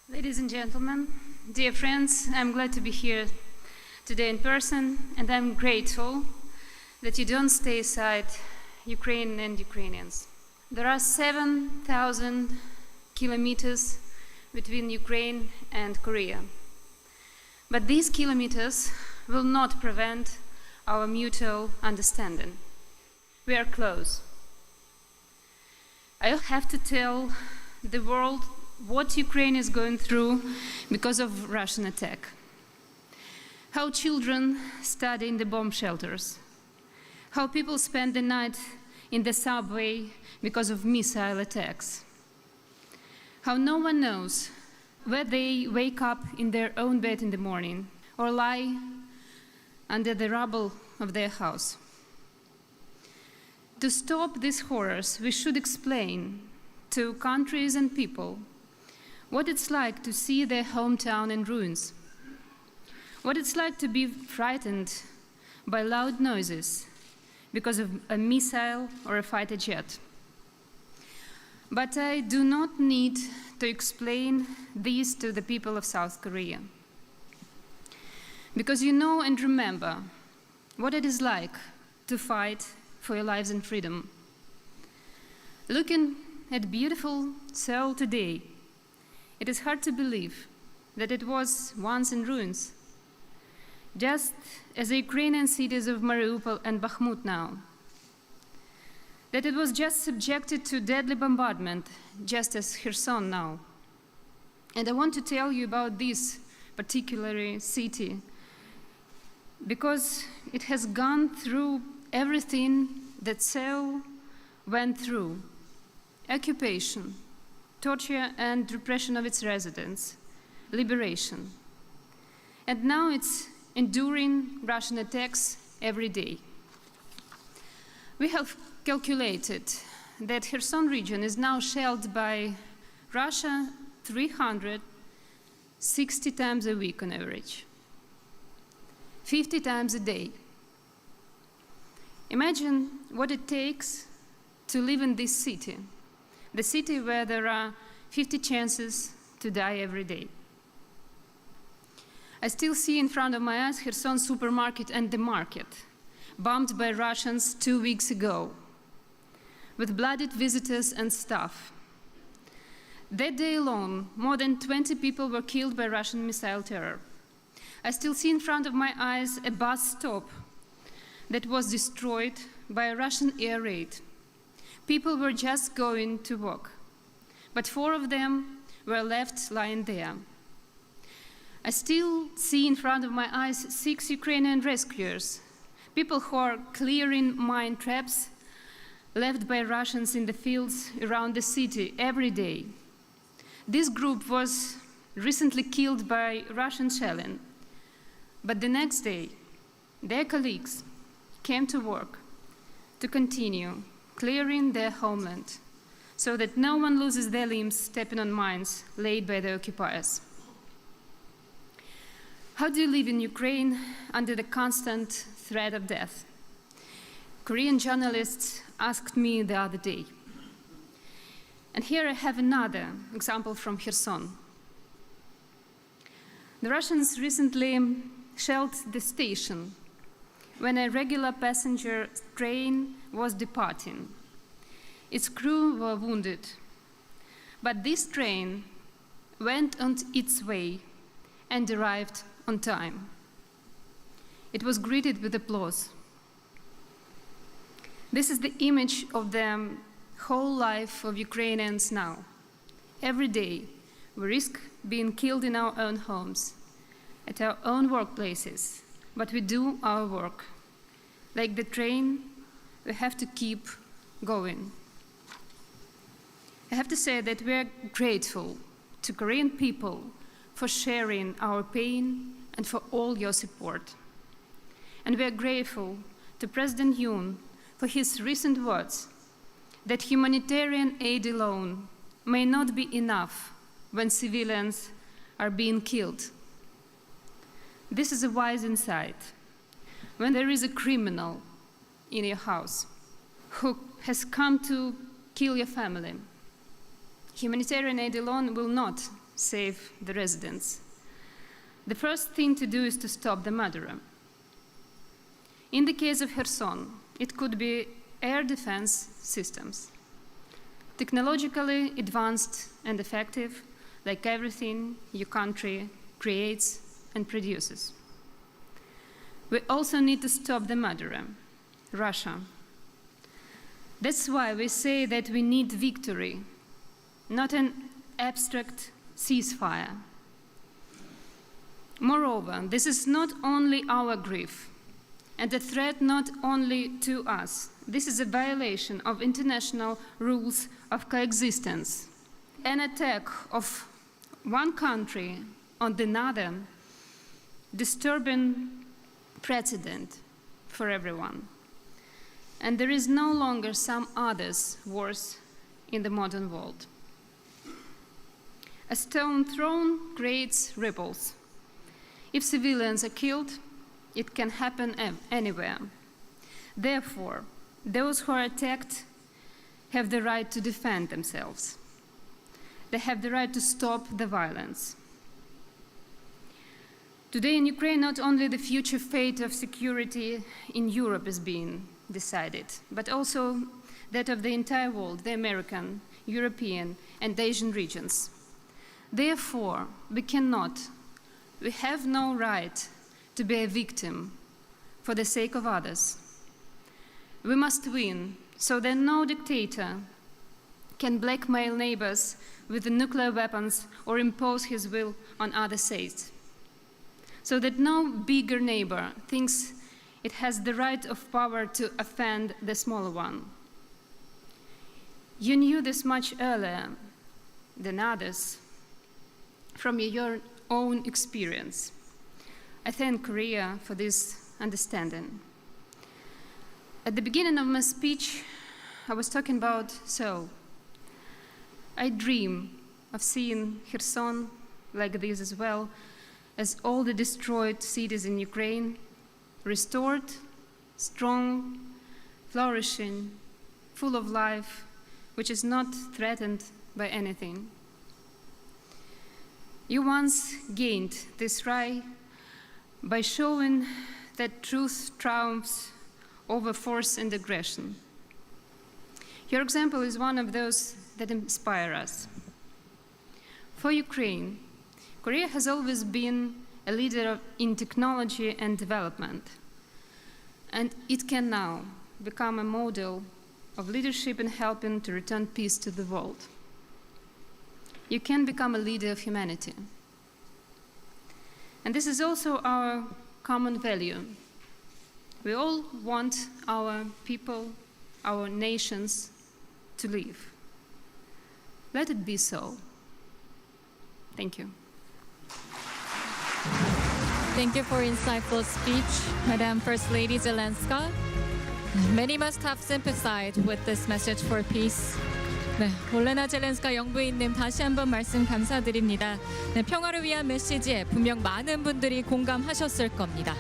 Ladies and gentlemen, dear friends, I'm glad to be here today in person, and I'm grateful that you don't stay aside, Ukraine and Ukrainians. There are 7,000 kilometers between Ukraine and Korea. But these kilometers will not prevent our mutual understanding. We are close. I have to tell the world what Ukraine is going through because of Russian attack. How children study in the bomb shelters. How people spend the night in the subway because of missile attacks. How no one knows where they wake up in their own bed in the morning or lie under the rubble of their house. To stop these horrors, we should explain to countries and people what it's like to see their hometown in ruins, what it's like to be frightened by loud noises because of a missile or a fighter jet. But I do not need to explain this to the people of South Korea, because you know and remember what it is like to fight for your lives and freedom. Looking at beautiful Seoul today, it is hard to believe that it was once in ruins, just as the Ukrainian cities of Mariupol and Bakhmut now. That it was just subjected to deadly bombardment, just as Kherson now. And I want to tell you about this particular city because it has gone through everything that Seoul went through: occupation, torture and repression of its residents, liberation. And now it's enduring Russian attacks every day. We have calculated that Kherson region is now shelled by Russia 360 times a week on average, 50 times a day. Imagine what it takes to live in this city, the city where there are 50 chances to die every day. I still see in front of my eyes Kherson supermarket and the market, bombed by Russians 2 weeks ago, with bloodied visitors and staff. That day alone, more than 20 people were killed by Russian missile terror. I still see in front of my eyes a bus stop that was destroyed by a Russian air raid. People were just going to work, but 4 of them were left lying there. I still see in front of my eyes 6 Ukrainian rescuers, people who are clearing mine traps left by Russians in the fields around the city every day. This group was recently killed by Russian shelling, but the next day, their colleagues came to work to continue clearing their homeland so that no one loses their limbs stepping on mines laid by the occupiers. How do you live in Ukraine under the constant threat of death? Korean journalists asked me the other day. And here I have another example from Kherson. The Russians recently shelled the station when a regular passenger train was departing. Its crew were wounded, but this train went on its way and arrived on time. It was greeted with applause. This is the image of the whole life of Ukrainians now. Every day, we risk being killed in our own homes, at our own workplaces, but we do our work. Like the train, we have to keep going. I have to say that we are grateful to Korean people for sharing our pain and for all your support. And we are grateful to President Yoon for his recent words that humanitarian aid alone may not be enough when civilians are being killed. This is a wise insight. When there is a criminal in your house who has come to kill your family, humanitarian aid alone will not save the residents. The first thing to do is to stop the murderer. In the case of Kherson, it could be air defense systems, technologically advanced and effective, like everything your country creates and produces. We also need to stop the murderer, Russia. That's why we say that we need victory, not an abstract ceasefire. Moreover, this is not only our grief, and a threat not only to us. This is a violation of international rules of coexistence. An attack of one country on another, disturbing precedent for everyone. And there is no longer some others worse in the modern world. A stone thrown creates ripples. If civilians are killed, it can happen anywhere. Therefore, those who are attacked have the right to defend themselves. They have the right to stop the violence. Today in Ukraine, not only the future fate of security in Europe is being decided, but also that of the entire world, the American, European, and Asian regions. Therefore, we have no right to be a victim for the sake of others. We must win so that no dictator can blackmail neighbors with nuclear weapons or impose his will on other states. So that no bigger neighbor thinks it has the right of power to offend the smaller one. You knew this much earlier than others from your own experience. I thank Korea for this understanding. At the beginning of my speech, I was talking about Seoul. I dream of seeing Kherson like this as well as all the destroyed cities in Ukraine, restored, strong, flourishing, full of life, which is not threatened by anything. You once gained this right by showing that truth triumphs over force and aggression. Your example is one of those that inspire us. For Ukraine, Korea has always been a leader in technology and development, and it can now become a model of leadership in helping to return peace to the world. You can become a leader of humanity. And this is also our common value. We all want our people, our nations to live. Let it be so. Thank you. Thank you for insightful speech, Madam First Lady Zelenska. Many must have sympathized with this message for peace. 네, 올레나 젤렌스카 영부인님 다시 한번 말씀 감사드립니다. 네, 평화를 위한 메시지에 분명 많은 분들이 공감하셨을 겁니다.